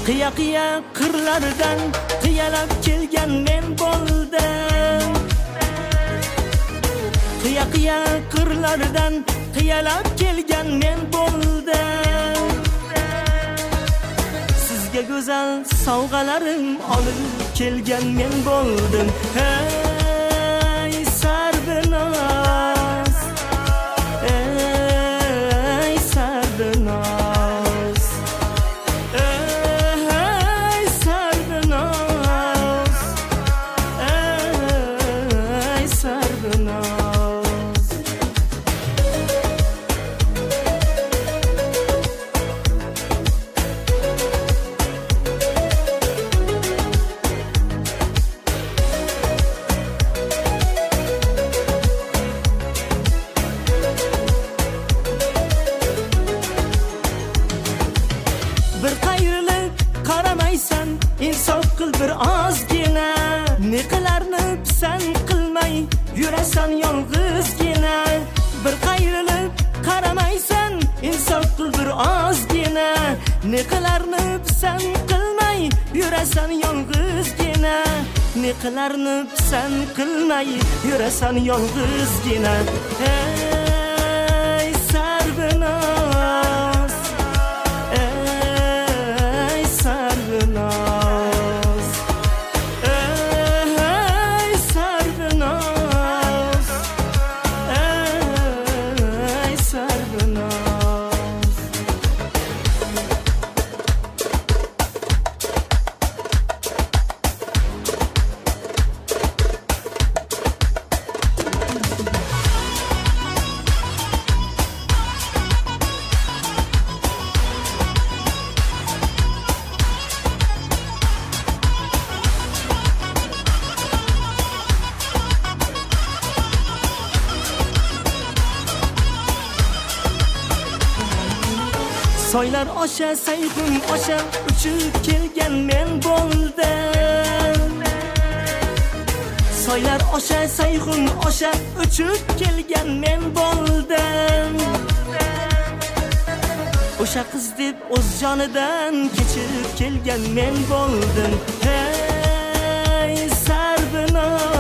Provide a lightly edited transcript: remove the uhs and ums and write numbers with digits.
qiya qirlardan qiyalab kelgan men bo'ldim. Qiya qirlardan qiyalab kelgan men bo'ldim. Sizga go'zal sovg'alarim olib kelgan men bo'ldim. Hey Sarvinoz, ey Sarvinoz, ey Sarvinoz, ey Sarvinoz. Bir qayrilib qaramaysan, insof qil bir ozgina. Neqilarni pisand qilmay yurasan yolg'izgina. Bir qayrilib qaramaysan, insof qil bir ozgina. Neqilarni pisand qilmay yurasan yolg'izgina. Neqilarni pisand qilmay yurasan yolg'izgina. Hey Sarvinoz, ey Sarvinoz, ey Sarvinoz, ey Sarvinoz. Soylar osha sayhun osha uchib kelgan men bo'ldim. Soylar osha sayhun osha uchib kelgan men bo'ldim. O'sha qiz deb o'z jonidan kechib kelgan men bo'ldim. Hey Sarvinoz,